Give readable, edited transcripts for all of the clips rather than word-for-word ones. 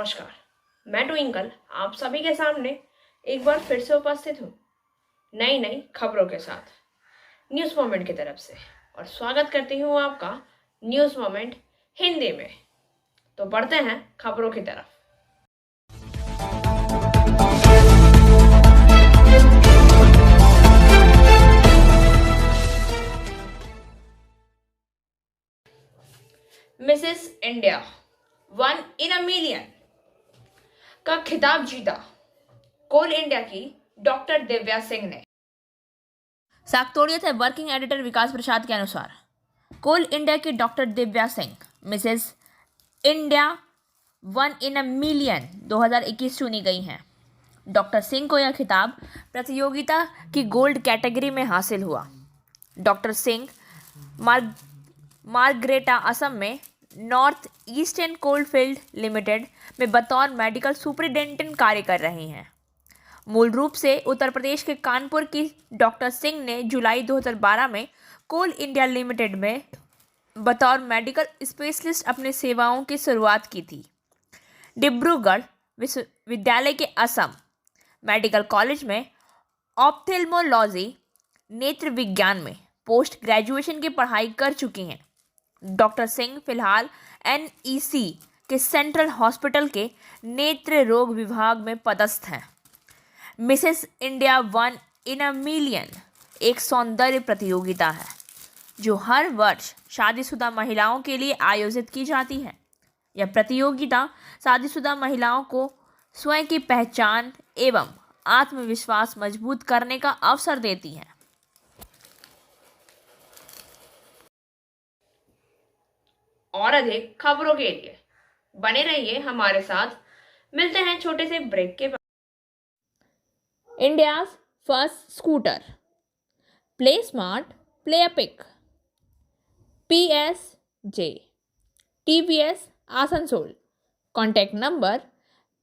नमस्कार, मैं ट्विंकल आप सभी के सामने एक बार फिर से उपस्थित हूँ नई खबरों के साथ न्यूज़ मोमेंट की तरफ से। और स्वागत करती हूँ आपका न्यूज़ मोमेंट हिंदी में। तो बढ़ते हैं खबरों की तरफ। Mrs India 1 in a million का खिताब जीता कोल इंडिया की डॉक्टर दिव्या सिंह ने। साक्तोड़िया से वर्किंग एडिटर विकास प्रसाद के अनुसार कोल इंडिया की doctor Divya Singh Mrs India 1 in a million 2021 चुनी गई हैं। डॉक्टर सिंह को यह खिताब प्रतियोगिता की गोल्ड कैटेगरी में हासिल हुआ। डॉक्टर सिंह मार्ग्रेटा असम में नॉर्थ ईस्टर्न कोलफील्ड लिमिटेड में बतौर मेडिकल सुपरिटेंडेंट कार्य कर रही हैं। मूल रूप से उत्तर प्रदेश के कानपुर की डॉक्टर सिंह ने जुलाई 2012 में कोल इंडिया लिमिटेड में बतौर मेडिकल स्पेशलिस्ट अपनी सेवाओं की शुरुआत की थी। डिब्रूगढ़ विश्वविद्यालय के असम मेडिकल कॉलेज में ऑप्थेल्मोलॉजी नेत्र विज्ञान में पोस्ट ग्रेजुएशन की पढ़ाई कर चुकी हैं। डॉक्टर सिंह फिलहाल NEC के सेंट्रल हॉस्पिटल के नेत्र रोग विभाग में पदस्थ हैं। Mrs India 1 in a million एक सौंदर्य प्रतियोगिता है जो हर वर्ष शादीशुदा महिलाओं के लिए आयोजित की जाती है। यह प्रतियोगिता शादीशुदा महिलाओं को स्वयं की पहचान एवं आत्मविश्वास मजबूत करने का अवसर देती है। और अधिक खबरों के लिए बने रहिए हमारे साथ। मिलते हैं छोटे से ब्रेक के बाद। India's first scooter play smart play epic PSJ TVS Asansol. Contact number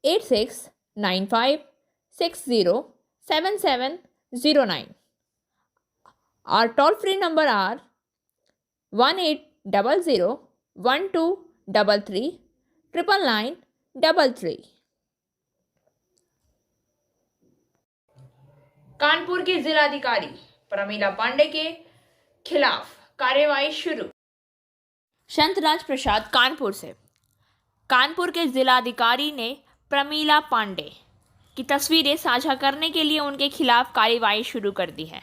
8695607709। Our toll free number are 1800-1233-99933। Kanpur की जिलाधिकारी प्रमीला पांडे के खिलाफ कार्यवाही शुरू। शंतराज प्रसाद कानपुर से। कानपुर के जिलाधिकारी ने प्रमीला पांडे की तस्वीरें साझा करने के लिए उनके खिलाफ कार्यवाही शुरू कर दी है।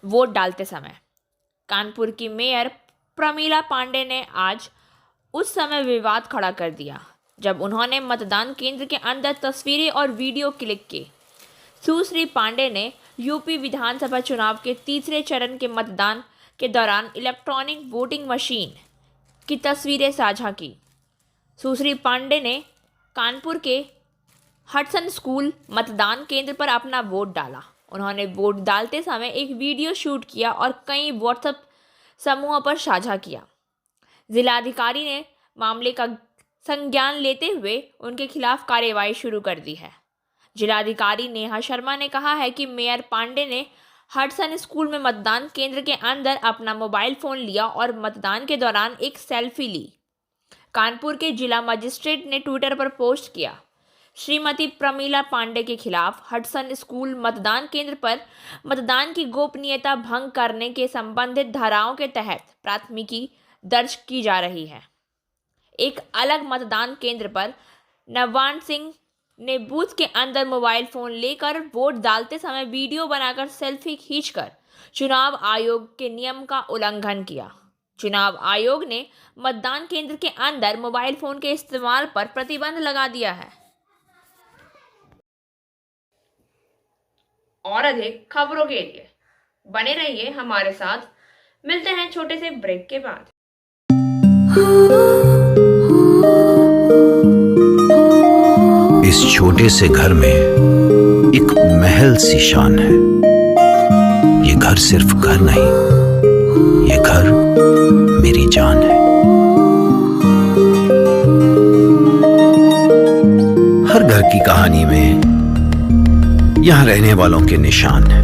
वोट डालते समय कानपुर की मेयर प्रमीला पांडे ने आज उस समय विवाद खड़ा कर दिया जब उन्होंने मतदान केंद्र के अंदर तस्वीरें और वीडियो क्लिक की। सुश्री पांडे ने यूपी विधानसभा चुनाव के तीसरे चरण के मतदान के दौरान इलेक्ट्रॉनिक वोटिंग मशीन की तस्वीरें साझा की। सुश्री पांडे ने कानपुर के हडसन स्कूल मतदान केंद्र पर अपना वोट डाला। उन्होंने वोट डालते समय एक वीडियो शूट किया और कई व्हाट्सएप समूहों पर साझा किया। जिलाधिकारी ने मामले का संज्ञान लेते हुए उनके खिलाफ कार्यवाही शुरू कर दी है। जिलाधिकारी नेहा शर्मा ने कहा है कि मेयर पांडे ने हडसन स्कूल में मतदान केंद्र के अंदर अपना मोबाइल फ़ोन लिया और मतदान के दौरान एक सेल्फी ली। कानपुर के जिला मजिस्ट्रेट ने ट्विटर पर पोस्ट किया। श्रीमती प्रमीला पांडे के खिलाफ हडसन स्कूल मतदान केंद्र पर मतदान की गोपनीयता भंग करने के संबंधित धाराओं के तहत प्राथमिकी दर्ज की जा रही है। एक अलग मतदान केंद्र पर नवान सिंह ने बूथ के अंदर मोबाइल फ़ोन लेकर वोट डालते समय वीडियो बनाकर सेल्फी खींचकर चुनाव आयोग के नियम का उल्लंघन किया। चुनाव आयोग ने मतदान केंद्र के अंदर मोबाइल फ़ोन के इस्तेमाल पर प्रतिबंध लगा दिया है। और अधिक खबरों के लिए बने रहिए हमारे साथ। मिलते हैं छोटे से ब्रेक के बाद। इस छोटे से घर में एक महल सी शान है। ये घर सिर्फ घर नहीं, ये घर मेरी जान है। हर घर की कहानी में यहां रहने वालों के निशान है।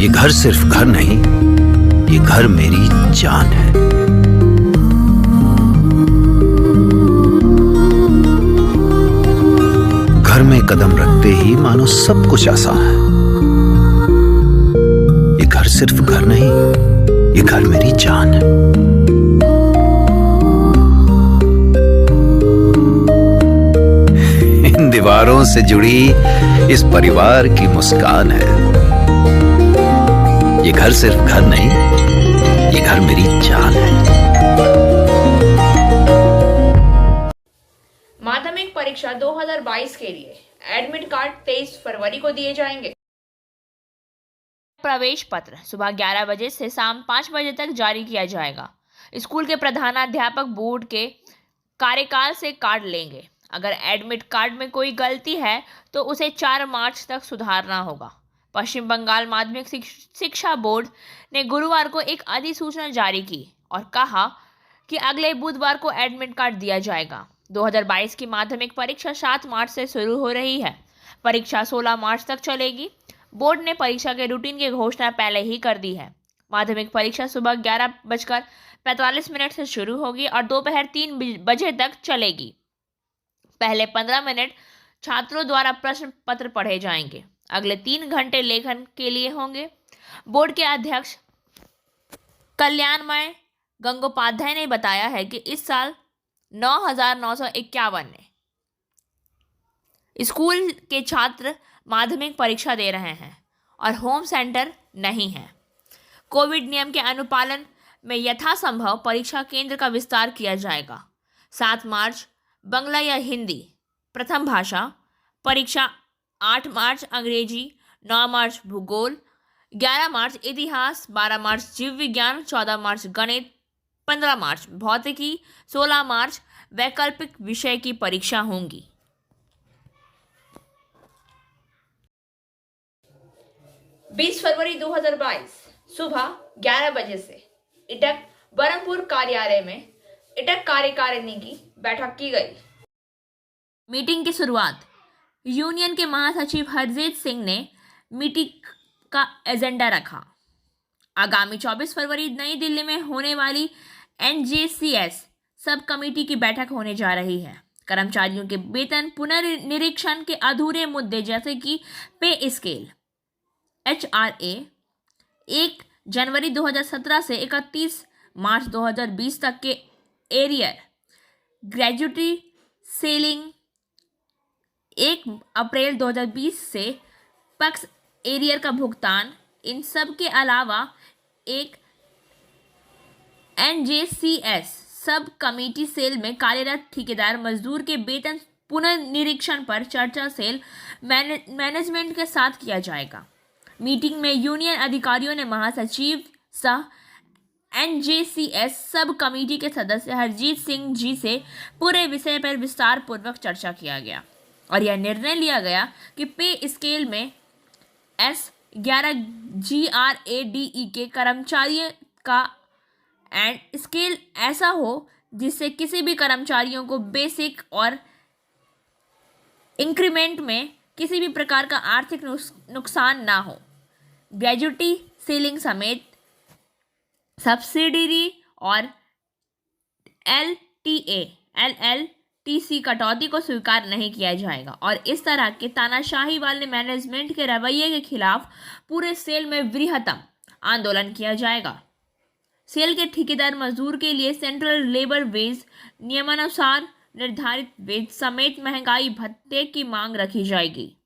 ये घर सिर्फ घर नहीं, ये घर मेरी जान है। ही मानो सब कुछ आसान है। ये घर सिर्फ घर नहीं, ये घर मेरी जान है। इन दीवारों से जुड़ी इस परिवार की मुस्कान है। ये घर सिर्फ घर नहीं, ये घर मेरी जान है। माध्यमिक परीक्षा 2022 के लिए एडमिट कार्ड 23 फरवरी को दिए जाएंगे। प्रवेश पत्र सुबह 11 बजे से शाम 5 बजे तक जारी किया जाएगा। स्कूल के प्रधानाध्यापक बोर्ड के कार्यकाल से कार्ड लेंगे। अगर एडमिट कार्ड में कोई गलती है तो उसे 4 मार्च तक सुधारना होगा। पश्चिम बंगाल माध्यमिक शिक्षा बोर्ड ने गुरुवार को एक अधिसूचना जारी की और कहा कि अगले बुधवार को एडमिट कार्ड दिया जाएगा। 2022 की माध्यमिक परीक्षा 7 मार्च से शुरू हो रही है। परीक्षा 16 मार्च तक चलेगी। बोर्ड ने परीक्षा के रूटीन की घोषणा पहले ही कर दी है। माध्यमिक परीक्षा सुबह 11:45 से शुरू होगी और दोपहर 3 बजे तक चलेगी। पहले 15 मिनट छात्रों द्वारा प्रश्न पत्र पढ़े जाएंगे। अगले 3 घंटे लेखन के लिए होंगे। बोर्ड के अध्यक्ष कल्याणमय गंगोपाध्याय ने बताया है कि इस साल 9,951 स्कूल के छात्र माध्यमिक परीक्षा दे रहे हैं और होम सेंटर नहीं है। कोविड नियम के अनुपालन में यथासंभव परीक्षा केंद्र का विस्तार किया जाएगा। 7 मार्च बांग्ला या हिंदी प्रथम भाषा परीक्षा, 8 मार्च अंग्रेजी, 9 मार्च भूगोल, 11 मार्च इतिहास, 12 मार्च जीव विज्ञान, 14 मार्च गणित, 15 मार्च भौतिकी, 16 मार्च वैकल्पिक विषय की परीक्षा होंगी। 20 फरवरी 2022 सुबह 11 बजे से इटक बरमपुर कार्यालय में इटक कार्यकारिणी की बैठक की गई। मीटिंग की शुरुआत यूनियन के महासचिव हरजीत सिंह ने मीटिंग का एजेंडा रखा। आगामी 24 फरवरी नई दिल्ली में होने वाली एनजेसीएस सब कमेटी की बैठक होने जा रही है। कर्मचारियों के वेतन पुनर्निरीक्षण के अधूरे मुद्दे जैसे कि पे स्केल, HRA 1 जनवरी 2017 से 31 मार्च 2020 तक के एरियर, ग्रेजुएटी सेलिंग 1 अप्रैल 2020 से पक्ष एरियर का भुगतान, इन सब के अलावा एक एनजेसीएस सब कमेटी सेल में कार्यरत ठेकेदार मजदूर के वेतन पुनर्निरीक्षण पर चर्चा सेल मैनेजमेंट के साथ किया जाएगा। मीटिंग में यूनियन अधिकारियों ने महासचिव सह एनजेसीएस सब कमेटी के सदस्य हरजीत सिंह जी से पूरे विषय पर विस्तार पूर्वक चर्चा किया गया और यह निर्णय लिया गया कि पे स्केल में S11 GRADE के कर्मचारियों का एंड स्केल ऐसा हो जिससे किसी भी कर्मचारियों को बेसिक और इंक्रीमेंट में किसी भी प्रकार का आर्थिक नुकसान ना हो। ग्रेजुएटी सीलिंग समेत सब्सिडरी और LLTC कटौती को स्वीकार नहीं किया जाएगा और इस तरह के तानाशाही वाले मैनेजमेंट के रवैये के खिलाफ पूरे सेल में वृहत्तम आंदोलन किया जाएगा। सेल के ठेकेदार मजदूर के लिए सेंट्रल लेबर वेज नियमानुसार निर्धारित वेज समेत महंगाई भत्ते की मांग रखी जाएगी।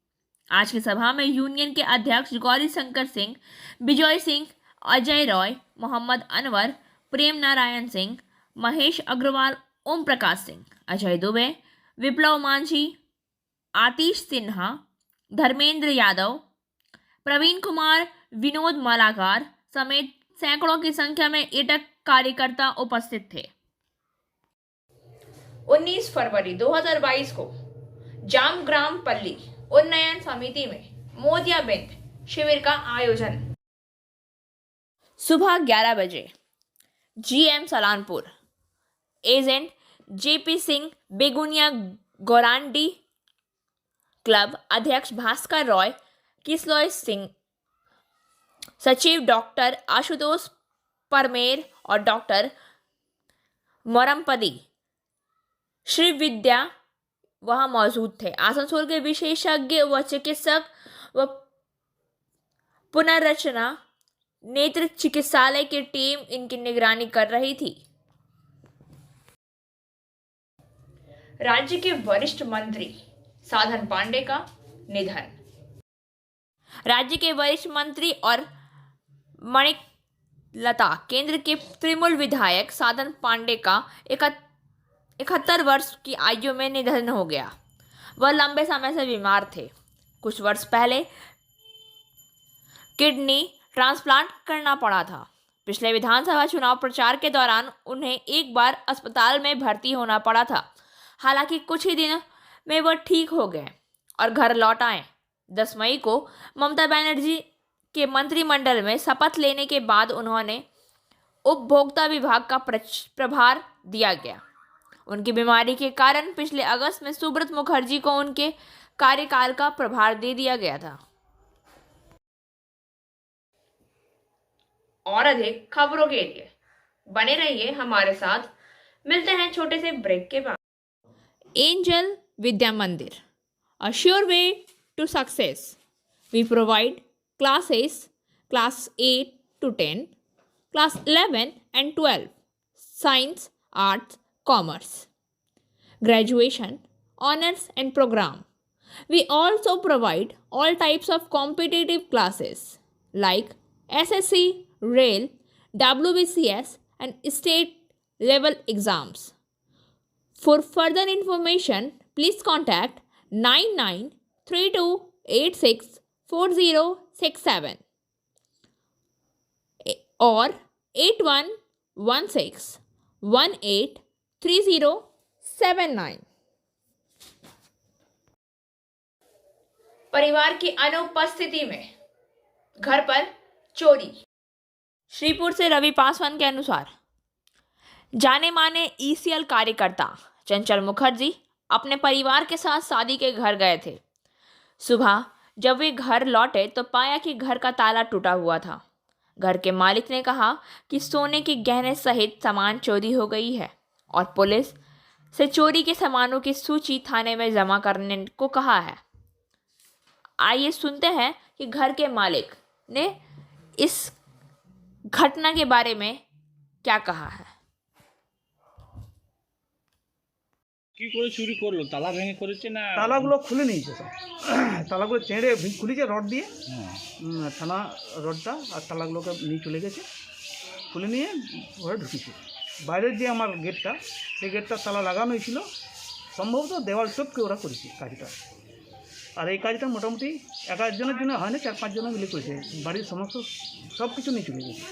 आज की सभा में यूनियन के अध्यक्ष गौरी शंकर सिंह, विजय सिंह, अजय रॉय, मोहम्मद अनवर, प्रेम नारायण सिंह, महेश अग्रवाल, ओम प्रकाश सिंह, अजय दुबे, विप्लव मांझी, आतिश सिन्हा, धर्मेंद्र यादव, प्रवीण कुमार, विनोद मालाकार समेत सैकड़ों की संख्या में इटक कार्यकर्ता उपस्थित थे। 19 फरवरी 2022 को जामग्राम पल्ली उन्नयन समिति में मोतियाबिंद शिविर का आयोजन। सुबह 11 बजे GM Salanpur, agent JP Singh, Beguniya Gorandi club अध्यक्ष भास्कर रॉय, किसलोय सिंह, सचिव डॉक्टर आशुतोष परमेर और डॉक्टर मोरमपदी, श्री विद्या वहां मौजूद थे। आसनसोल के विशेषज्ञ व चिकित्सक व पुनर्रचना नेत्र चिकित्सालय की टीम इनकी निगरानी कर रही थी। राज्य के वरिष्ठ मंत्री साधन पांडे का निधन। राज्य के वरिष्ठ मंत्री और मणिलता केंद्र के तृणमूल विधायक साधन पांडे का 71 वर्ष की आयु में निधन हो गया। वह लंबे समय से बीमार थे। कुछ वर्ष पहले किडनी ट्रांसप्लांट करना पड़ा था। पिछले विधानसभा चुनाव प्रचार के दौरान उन्हें एक बार अस्पताल में भर्ती होना पड़ा था। हालांकि कुछ ही दिन में वह ठीक हो गए और घर लौट आए। 10 मई को ममता बनर्जी के मंत्रिमंडल में शपथ लेने के बाद उन्होंने उपभोक्ता विभाग का प्रभार दिया गया। उनकी बीमारी के कारण पिछले अगस्त में सुब्रत मुखर्जी को उनके कार्यकाल का प्रभार दे दिया गया था। और अधिक खबरों के लिए बने रहिए हमारे साथ। मिलते हैं छोटे से ब्रेक के बाद। Angel Vidya Mandir, a sure way to success. We provide classes class 8 to 10, class 11 and 12, science, arts, commerce, graduation, honors and program. We also provide all types of competitive classes like SSC, Rail, WBCS and state level exams. For further information, please contact 9932864067 or 8116183079. परिवार की अनुपस्थिति में घर पर चोरी। श्रीपुर से रवि पासवान के अनुसार जाने माने ईसीएल कार्यकर्ता चंचल मुखर्जी अपने परिवार के साथ शादी के घर गए थे। सुबह जब वे घर लौटे तो पाया कि घर का ताला टूटा हुआ था। घर के मालिक ने कहा कि सोने के गहने सहित सामान चोरी हो गई है और पुलिस से चोरी के सामानों की सूची थाने में जमा करने को कहा है। आइए सुनते हैं कि घर के मालिक ने इस घटना के बारे में क्या कहा है। কি করে চুরি করলো? তালা ভেঙে করেছে না? তালাগুলো খুলে নিয়েছে স্যার। তালাগুলো চেঁড়ে খুলেছে রড দিয়ে, থানা রডটা, আর তালাগুলোকে নিয়ে চলে গেছে। খুলে নিয়ে ঘরে ঢুকেছে। বাইরের যে আমার গেটটা, সেই গেটটার তালা লাগানোই ছিল। সম্ভবত দেওয়াল টপকে ওরা করেছে কাজটা। আর এই কাজটা মোটামুটি একজনের জন্য হয় না, 4-5 জন মিলে করেছে। বাড়ির সমস্ত সব কিছু নিয়ে চলে গেছে।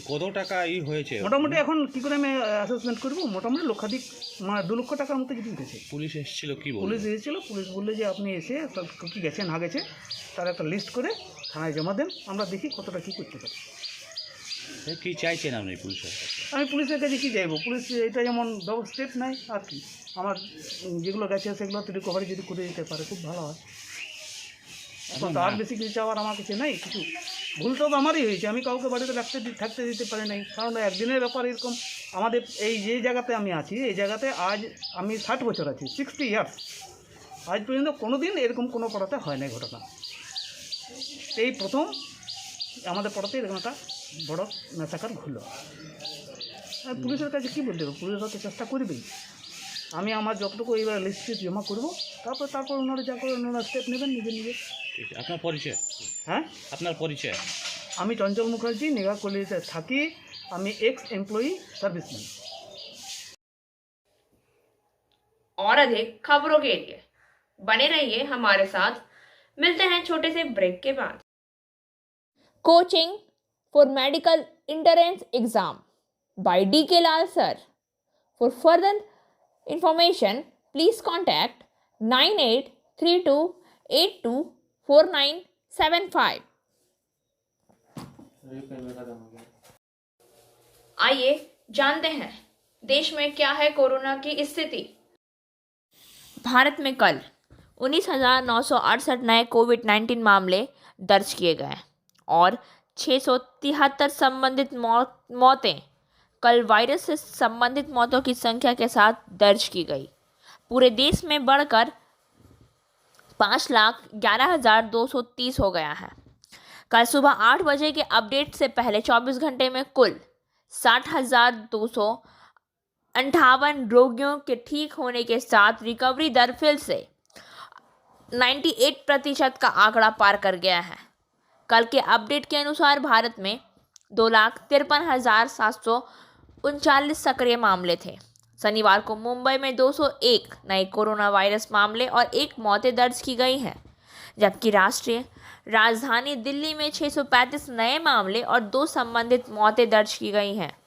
কত টাকা হয়েছে? মোটামুটি এখন কি করে আমি অ্যাসেসমেন্ট করবো, মোটামুটি লক্ষাধিক 2 লক্ষ টাকার মতো যদি উঠেছে। পুলিশ এসেছিল? কি বলল? পুলিশ এসেছিল। পুলিশ বললে যে আপনি এসে কি গেছে না গেছে তার একটা লিস্ট করে থানায় জমা দেন, আমরা দেখি কতটা কী করতে পারি। কি চাইছেন আপনি পুলিশের কাছে? আমি পুলিশের কাছে কী চাইবো? পুলিশ এটা যেমন স্টেপ নেয় আর কি, আমার যেগুলো গেছে সেগুলো তো রিকভারি যদি করে দিতে পারে খুব ভালো হয়। এখন তো আর বেশি কিছু চাওয়ার আমার কাছে নেই। কিছু ভুল তো আমারই হয়েছে, আমি কাউকে বাড়িতে থাকতে দিতে পারি নাই। কারণ একদিনের ব্যাপার এরকম। আমাদের এই যে জায়গাতে আমি আছি, এই জায়গাতে আজ আমি 60 বছর আছি, 60 ইয়ার্স। আজ পর্যন্ত কোনো দিন এরকম কোনো পাড়াতে হয় নাই ঘটনা। এই প্রথম আমাদের পাড়াতে এরকম একটা বড় মেসাকার ঘুরল। পুলিশের কাছে কী বলতে হবে? পুলিশ হয়তো চেষ্টা করবেই। আমি আমার যতটুকু এইবার লিস্টে জমা করবো, তারপর ওনারা যা করে ওনারা স্টেপ নেবেন নিজে। আপনার পরিচয়? হ্যাঁ, আপনার পরিচয়? আমি চঞ্চল মুখার্জি, নিগা কলেজে থাকি। আমি एक्स एम्प्लॉई सर्विसमैन। और अधिक खबरों के लिए बने रहिए हमारे साथ। मिलते हैं छोटे से ब्रेक के बाद। Coaching for medical entrance exam by DK Lal sir. For further information, please contact 9832824975. आइए जानते हैं देश में क्या है कोरोना की स्थिति। भारत में कल 19,968 नए कोविड-19 मामले दर्ज किए गए और 673 संबंधित मौतें कल वायरस से संबंधित मौतों की संख्या के साथ दर्ज की गई। पूरे देश में बढ़कर 5,11,230 हो गया है। कल सुबह 8 बजे के अपडेट से पहले 24 घंटे में कुल 60,258 रोगियों के ठीक होने के साथ रिकवरी दर फिर से 98% का आंकड़ा पार कर गया है। कल के अपडेट के अनुसार भारत में 2,53,739 सक्रिय मामले थे। शनिवार को मुंबई में 201 नए कोरोना वायरस मामले और 1 मौतें दर्ज की गई हैं, जबकि राष्ट्रीय राजधानी दिल्ली में 635 नए मामले और 2 संबंधित मौतें दर्ज की गई हैं।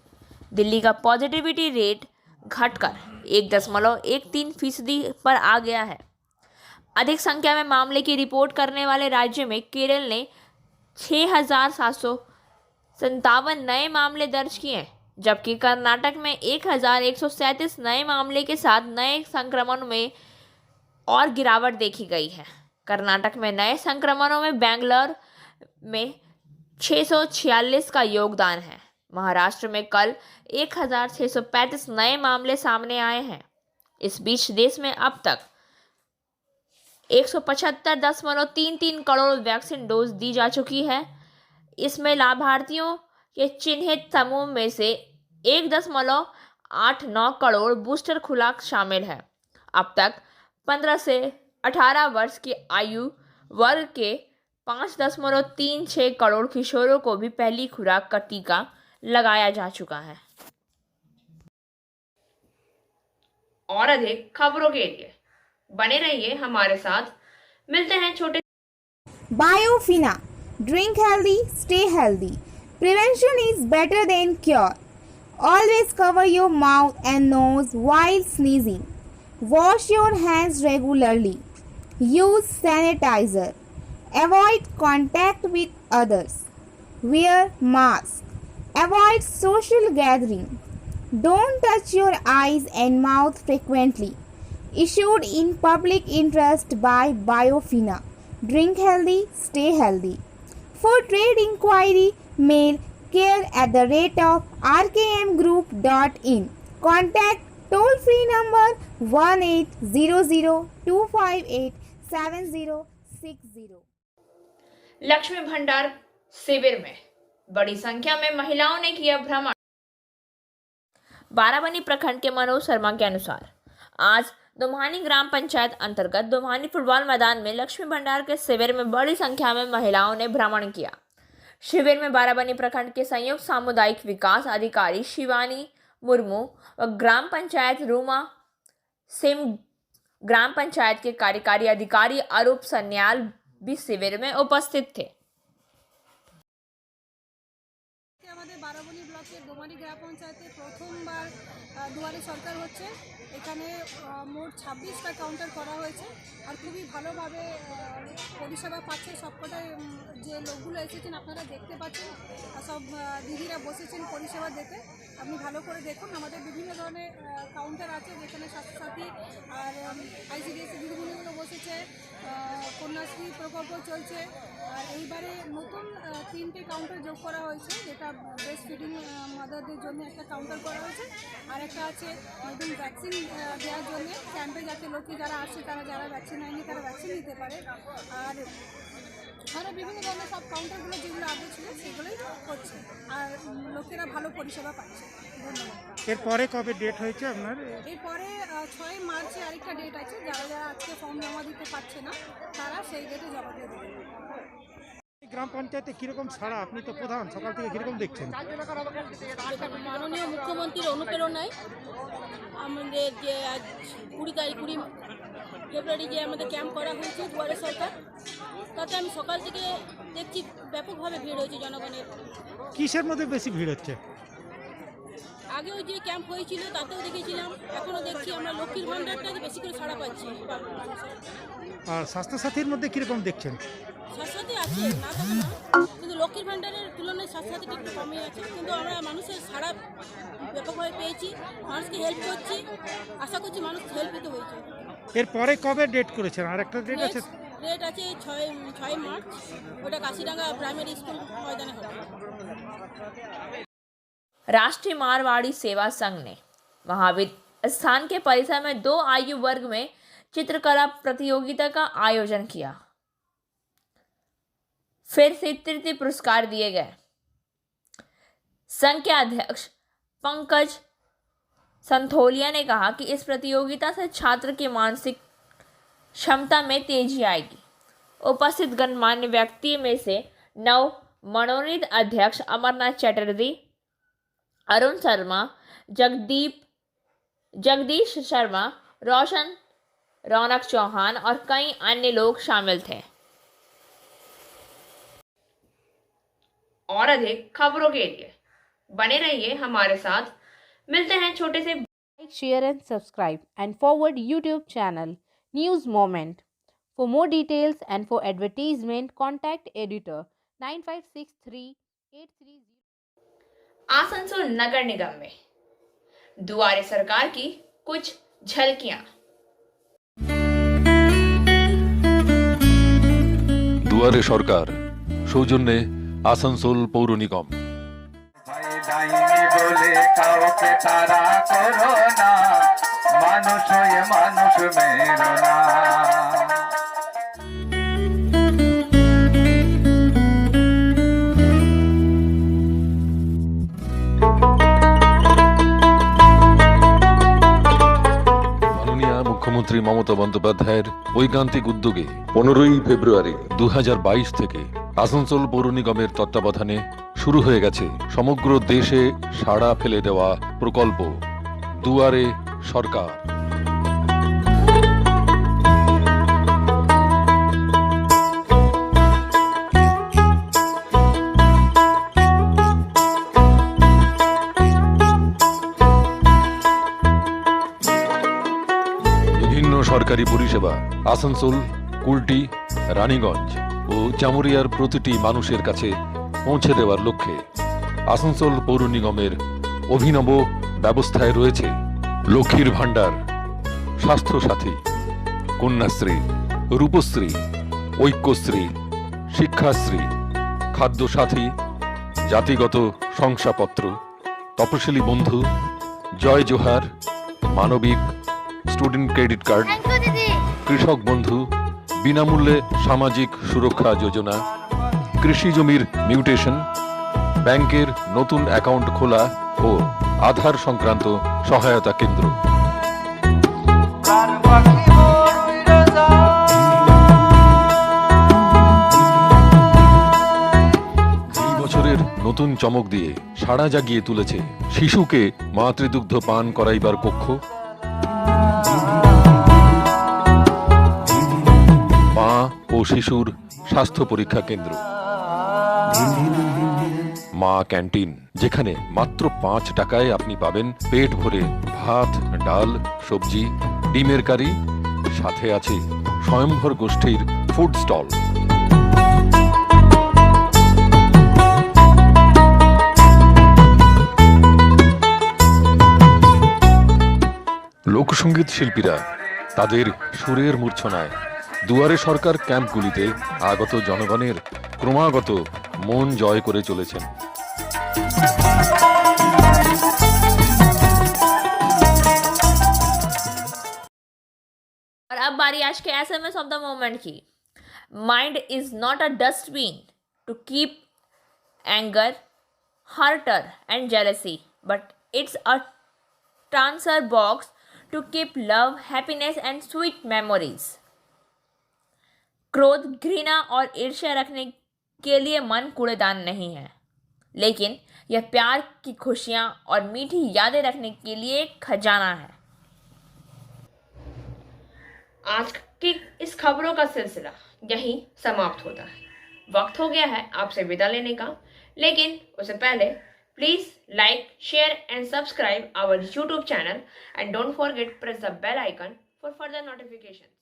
दिल्ली का पॉजिटिविटी रेट घटकर 1.13% पर आ गया है। अधिक संख्या में मामले की रिपोर्ट करने वाले राज्य में केरल ने 6,757 नए मामले दर्ज किए, जबकि कर्नाटक में 1,137 नए मामले के साथ नए संक्रमण में और गिरावट देखी गई है। कर्नाटक में नए संक्रमणों में बेंगलोर में 646 का योगदान है। महाराष्ट्र में कल 1,635 नए मामले सामने आए हैं। इस बीच देश में अब तक 175.33 करोड़ वैक्सीन डोज दी जा चुकी है। इसमें लाभार्थियों के चिन्हित समूह में से 1.89 करोड़ बूस्टर खुराक शामिल है। अब तक 15 से 18 वर्ष की आयु वर्ग के 5.36 करोड़ किशोरों को भी पहली खुराक का टीका लगाया जा चुका है। और अधिक खबरों के लिए बने रहिए हमारे साथ। मिलते हैं छोटे। Biofina. Drink healthy, stay healthy. Prevention is better than cure. Always cover your mouth and nose while sneezing. Wash your hands regularly. Use sanitizer. Avoid contact with others. Wear mask. Avoid social gathering. Don't touch your eyes and mouth frequently. Issued in public interest by Biofina. Drink healthy, stay healthy. For trade inquiry, mail care@rkmgroup.in. Contact toll-free number 1800-258-7060. Lakshmi भंडार शिविर में बड़ी संख्या में महिलाओं ने किया भ्रमण। बाराबनी प्रखंड के मनोज शर्मा के अनुसार आज दुम्हानी ग्राम पंचायत अंतर्गत दुम्हानी फुटबॉल मैदान में लक्ष्मी भंडार के शिविर में बड़ी संख्या में महिलाओं ने भ्रमण किया। शिविर में बाराबनी प्रखंड के संयुक्त सामुदायिक विकास अधिकारी शिवानी मुर्मू व ग्राम पंचायत रूमा सिम, ग्राम पंचायत के कार्यकारी अधिकारी अरूप सन्याल भी शिविर में उपस्थित थे। আমাদের বারাবনী ব্লকের ডোমারি গ্রাম পঞ্চায়েতে প্রথমবার দুয়ারে সরকার হচ্ছে। এখানে মোট 26টা কাউন্টার করা হয়েছে আর খুবই ভালোভাবে পরিষেবা পাচ্ছে সবকটাই। যে লোকগুলো এসেছেন আপনারা দেখতে পাচ্ছেন, সব দিদিরা বসেছেন পরিষেবা দিতে। আপনি ভালো করে দেখুন, আমাদের বিভিন্ন ধরনের কাউন্টার আছে যেখানে স্বাস্থ্যসাথী আর আইসিডিএস দিদিমণিগুলো বসেছে, কন্যাশ্রী প্রকল্প চলছে। আর এইবারে নতুন 3টে কাউন্টার যোগ করা হয়েছে, যেটা ব্রেস্ট ফিডিং মাদারদের জন্য একটা কাউন্টার করা হয়েছে, আর একটা আছে নতুন ভ্যাকসিন দেওয়ার জন্য ক্যাম্পে, যাতে লোকে যারা আসছে তারা যারা ভ্যাকসিন নেয়নি তারা ভ্যাকসিন নিতে পারে। আর আরও বিভিন্ন ধরনের সব কাউন্টারগুলো যেগুলো আগে ছিল সেগুলোই হচ্ছে আর লোকেরা ভালো পরিষেবা পাচ্ছে। ধন্যবাদ। এরপরে কবে ডেট হয়েছে আপনার? এরপরে 6 মার্চে আরেকটা ডেট আছে, যারা যারা আজকে ফর্ম জমা দিতে পারছে না তারা সেই ডেটে জমা দিয়ে দেবে। গ্রাম পঞ্চায়েতে কিরকম ছাড়া, আপনি তো প্রধান, সকাল থেকে কিরকম দেখছেন? মাননীয় মুখ্যমন্ত্রীর অনুপ্রেরণায় আমাদের যে আজ 20 ফেব্রুয়ারি যে আমাদের ক্যাম্প করা হয়েছে দুয়ারে সরকার, তাতে আমি সকাল থেকে দেখছি ব্যাপকভাবে ভিড় হয়েছে জনগণের। কিসের মধ্যে বেশি ভিড় হচ্ছে? আগেও যে ক্যাম্প হয়েছিল তাতেও দেখেছিলাম, এখনও দেখছি আমরা লক্ষ্মীর ভাণ্ডারটাকে বেশি করে ছাড়া পাচ্ছি। আর স্বাস্থ্যসাথীর মধ্যে কিরকম দেখছেন? স্বাস্থ্যসাথী আছে, না থাকে না, কিন্তু লক্ষ্মীর ভাণ্ডারের তুলনায় স্বাস্থ্যসাথীটা একটু কমই আছে। কিন্তু আমরা মানুষের সারা ব্যাপকভাবে পেয়েছি, মানুষকে হেল্প করছি, আশা করছি মানুষ হেল্প পেতে হয়েছে। এরপরে কবে ডেট করেছেন? আর একটা ডেট আছে? ডেট আছে 6 মার্চ, ওটা কাশিডাঙ্গা প্রাইমারি স্কুল ময়দানে হবে। राष्ट्रीय मारवाड़ी सेवा संघ ने महावीर स्थान के परिसर में 2 आयु वर्ग में चित्रकला प्रतियोगिता का आयोजन किया। फिर से तृतीय पुरस्कार दिए गए। संघ के अध्यक्ष पंकज संथोलिया ने कहा कि इस प्रतियोगिता से छात्र की मानसिक क्षमता में तेजी आएगी। उपस्थित गणमान्य व्यक्ति में से नव मनोनीत अध्यक्ष अमरनाथ चटर्जी, अरुण शर्मा, जगदीश शर्मा, रोशन, रौनक चौहान और कई अन्य लोग शामिल थे। और अधिक खबरों के लिए बने रहिए हमारे साथ। मिलते हैं छोटे से Like, share and subscribe and forward YouTube channel News Moment. For more details and for advertisement, contact editor 956383. Asansol नगर निगम में दुआरे सरकार की कुछ झलकियां। দুয়ারে সরকার সৌজন্যে আসানসোল পৌর নিগম। বলে কাউকে তারা করো না, মানুষ হয়ে মানুষ মেরো না। মুখ্যমন্ত্রী মমতা বন্দ্যোপাধ্যায়ের ঐকান্তিক উদ্যোগে 15ই ফেব্রুয়ারি 2022 থেকে আসানসোল পৌর নিগমের তত্ত্বাবধানে শুরু হয়ে গেছে সমগ্র দেশে সাড়া ফেলে দেওয়া প্রকল্প দুয়ারে সরকার। সরকারি পরিষেবা আসানসোল, কুলটি, রানীগঞ্জ ও জামুরিয়ার প্রতিটি মানুষের কাছে পৌঁছে দেওয়ার লক্ষ্যে আসানসোল পৌর নিগমের অভিনব ব্যবস্থায় রয়েছে লক্ষ্মীর ভাণ্ডার, স্বাস্থ্যসাথী, কন্যাশ্রী, রূপশ্রী, ঐক্যশ্রী, শিক্ষাশ্রী, খাদ্যসাথী, জাতিগত শংসাপত্র, তপশিলি বন্ধু, জয় জোহার, মানবিক, স্টুডেন্ট ক্রেডিট কার্ড, কৃষক বন্ধু, বিনামূল্যে সামাজিক সুরক্ষা যোজনা, কৃষি জমির মিউটেশন, ব্যাংকের নতুন অ্যাকাউন্ট খোলা ও আধার সংক্রান্ত সহায়তা কেন্দ্র। এই বছরের নতুন চমক দিয়ে সাড়া জাগিয়ে তুলেছে শিশুকে মাতৃদুগ্ধ পান করাইবার কক্ষ, মা ও শিশুর স্বাস্থ্য পরীক্ষা কেন্দ্র, মা ক্যান্টিন, যেখানে মাত্র 5 টাকায় আপনি পাবেন পেট ভরে ভাত, ডাল, সবজি, ডিমের কারি, সাথে আছে স্বয়ম্ভর গোষ্ঠীর ফুড স্টল। লোকসঙ্গীত শিল্পীরা তাদের সুরের মূর্ছনায় দুয়ারে সরকার ক্যাম্পগুলিতে আগত জনগণের ক্রমাগত মন জয় করে চলেছেন। और अब बारी आज के SMS ऑफ द मोमेंट की। Mind is not a dustbin to keep anger, हर्टर and jealousy, but it's a transfer box to keep love, happiness and sweet memories. क्रोध, घृणा और ईर्ष्या रखने के लिए मन कूड़ेदान नहीं है, लेकिन यह प्यार की खुशियां और मीठी यादें रखने के लिए एक खजाना है। आज की इस खबरों का सिलसिला यहीं समाप्त होता है। वक्त हो गया है आपसे विदा लेने का, लेकिन उससे पहले please like, share and subscribe our YouTube channel and don't forget press the bell icon for further notifications.